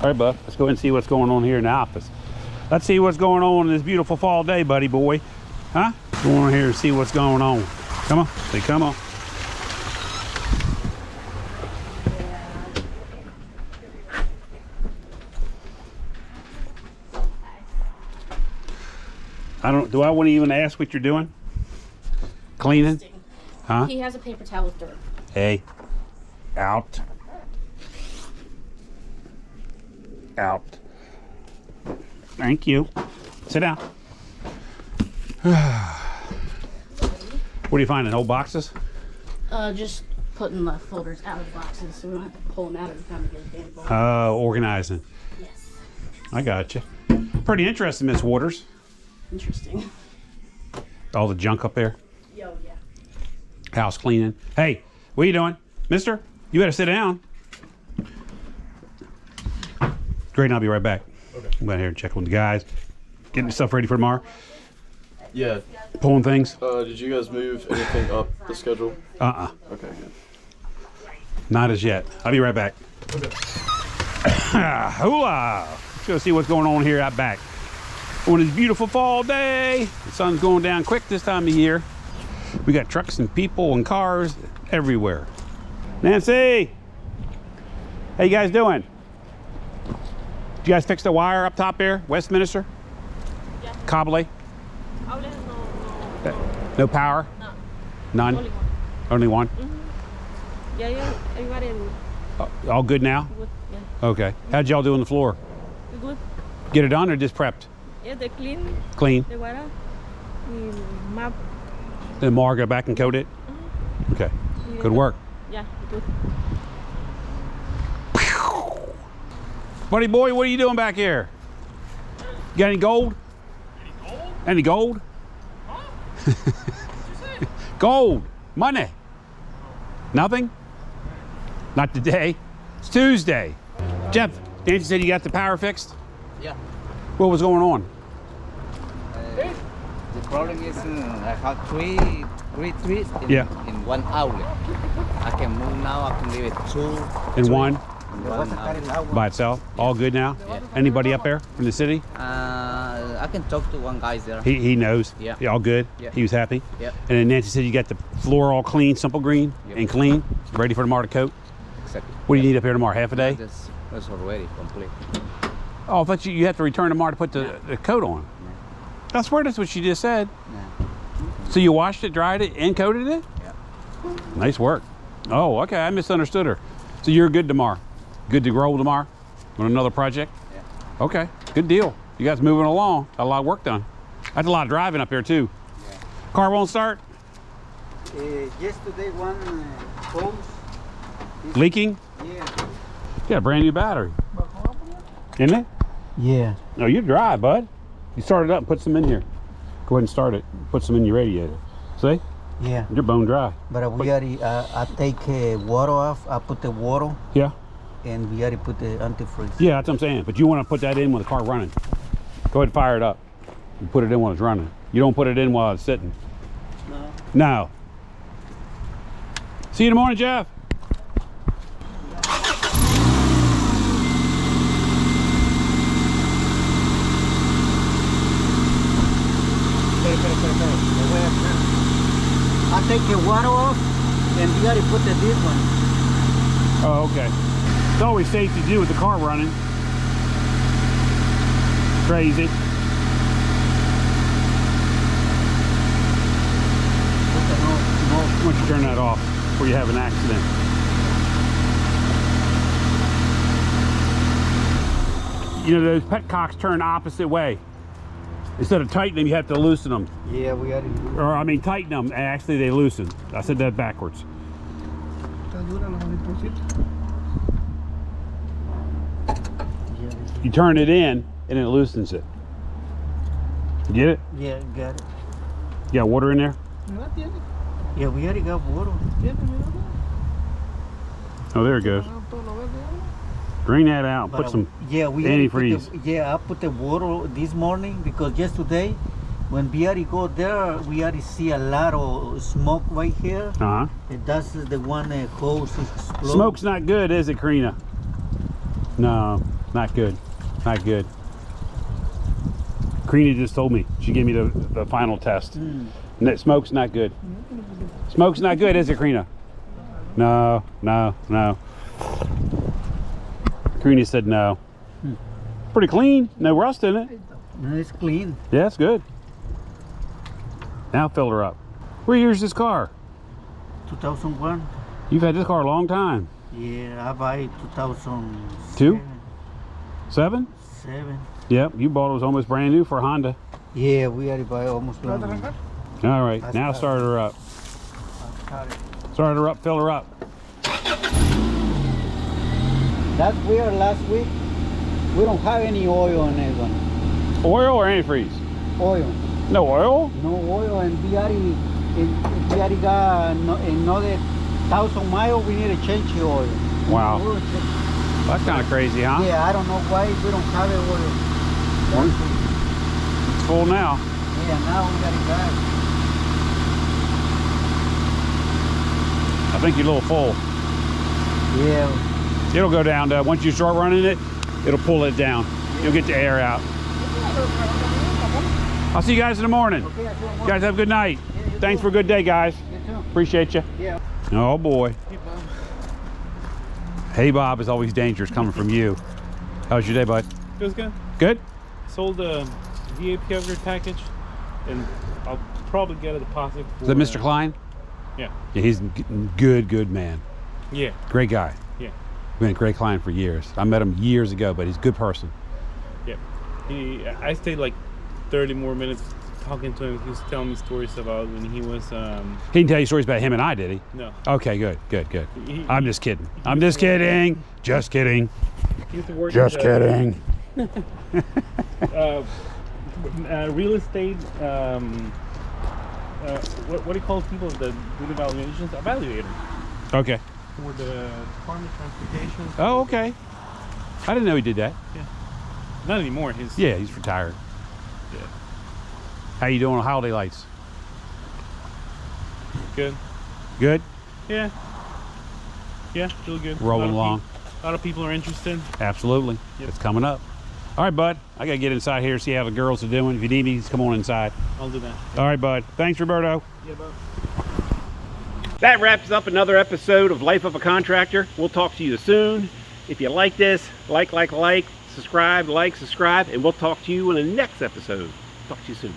All right, bud. Let's go ahead and see what's going on here in the office. Let's see what's going on this beautiful fall day, buddy boy. Huh? Go on here and see what's going on. Come on. Say, come on. Do I want to even ask what you're doing? Cleaning? Huh? He has a paper towel with dirt. Hey. Out. Out. Thank you. Sit down. What are you finding? Old boxes? Just putting the folders out of the boxes so we don't have to pull them out every time we get a damn folder. Organizing. Yes. I got you. Pretty interesting, Miss Waters. Interesting. All the junk up there. Yo, yeah. House cleaning. Hey, what are you doing? Mister, you better sit down. Great, and I'll be right back. Okay. I'm going here and check on the guys. Getting stuff ready for tomorrow. Yeah. Pulling things. Did you guys move anything up the schedule? Okay, good. Not as yet. I'll be right back. Okay. Hooah! Let's go see what's going on here out back. On this beautiful fall day. The sun's going down quick this time of year. We got trucks and people and cars everywhere. Nancy! How you guys doing? Did you guys fix the wire up top here? Westminster? Yeah. Cobley? No power? No. None? Only one. Only one? Mm-hmm. Yeah, everybody all good now? good. Yeah. Okay. How'd y'all do on the floor? Good. Get it done or just prepped? Yeah, they clean. Clean? The water. Map. Then Mar go back and coat it? Okay. Yeah. Good work. Yeah, good. Buddy boy, what are you doing back here? You got any gold? Any gold? Huh? Gold. Money. Nothing? Not today. It's Tuesday. Jeff, Nancy said you got the power fixed? Yeah. What was going on? The problem is I have three trees in one outlet. I can move now, I can leave it In one? outlet. By itself? All good now? Yeah. Anybody up there from the city? I can talk to one guy there. He knows? Yeah. All good? Yeah. He was happy? Yeah. And then Nancy said you got the floor all clean, simple green, and clean, ready for tomorrow to coat? Exactly. What do you need up here tomorrow? Half a day? That's already complete. Oh, I thought you have to return tomorrow to put the coat on. I swear that's what she just said. Yeah. So you washed it, dried it, and coated it? Yeah. Nice work. Oh, okay, I misunderstood her. So you're good tomorrow? Good to roll tomorrow on another project? Yeah. Okay, good deal. You guys moving along. Got a lot of work done. That's a lot of driving up here too. Yeah. Car won't start? Yesterday one hose. Leaking? Yeah. Yeah, brand new battery. Isn't it? Yeah. No, you're dry, bud. You start it up and put some in here. Go ahead and start it. Put some in your radiator. See? Yeah. You're bone dry. But we already, I take water off. I put the water. Yeah? And we already put the antifreeze. Yeah, that's what I'm saying. But you want to put that in when the car running. Go ahead and fire it up. You put it in while it's running. You don't put it in while it's sitting. No. No. See you in the morning, Jeff. I take the water off and we already put this one. Oh, okay. It's always safe to do with the car running. Crazy. Once you turn that off before you have an accident. You know, those petcocks turn opposite way. Instead of tightening them, you have to loosen them. Yeah, we already. Or, I mean, tighten them, and actually they loosen. I said that backwards. You turn it in, and it loosens it. Get it? Yeah, got it. You got water in there? Yeah, we already got water. Oh, there it goes. Drain that out. Put some antifreeze. I put the water this morning because yesterday when we already go there, we already see a lot of smoke right here. Uh-huh. And that's the one hose is exploding. Smoke's not good, is it, Karina? No. Not good. Not good. Karina just told me. She gave me the final test. And that smoke's not good. Smoke's not good, is it, Karina? No, no, no. Karina said no. Pretty clean. No rust in it. No, it's clean. Yeah, it's good. Now fill her up. What year's this car? 2001. You've had this car a long time. Yeah, I buy 2002. 2? 7? 7. Yep, you bought it was almost brand new for a Honda. Yeah, we already buy almost brand new. All right, now start her up. Start her up, fill her up. That's weird. Last week, we don't have any oil in it. Oil or antifreeze? Oil. No oil? No oil, and we already got another 1,000 miles. We need to change the oil. Wow. That's kind of crazy, huh? Yeah, I don't know why we don't have it oil. It's full now. Yeah, now we got it back. I think you're a little full. Yeah. It'll go down to, once you start running it, it'll pull it down. You'll get the air out. I'll see you guys in the morning. Okay, You guys have a good night. Thanks for a good day, guys. You too. Appreciate you. Yeah. Oh boy. Hey Bob is always dangerous coming from you. How was your day, bud? It was good. Good? Sold a VAP upgrade package, and I'll probably get a deposit for... Is that Mr. Klein? Yeah. Yeah, he's a good man. Yeah. Great guy. Yeah. Been a great client for years. I met him years ago, but he's a good person. Yeah. I stayed like 30 more minutes talking to him. He was telling me stories about when he was... He didn't tell you stories about him and I, did he? No. Okay, good. I'm just kidding. I'm just kidding. Just kidding. He used to work Just kidding. real estate... what do you call people that do the evaluations? Evaluator. Okay. For the Department of Transportation. Oh, okay. I didn't know he did that. Yeah. Not anymore. He's retired. Yeah. How you doing on holiday lights? Good. Good? Yeah. Yeah, still good. Rolling along. A lot of people are interested. Absolutely. Yep. It's coming up. All right, bud. I got to get inside here, see how the girls are doing. If you need me, just come on inside. I'll do that. All right, bud. Thanks, Roberto. Yeah, bud. That wraps up another episode of Life of a Contractor. We'll talk to you soon. If you like this, subscribe, subscribe, and we'll talk to you in the next episode. Talk to you soon.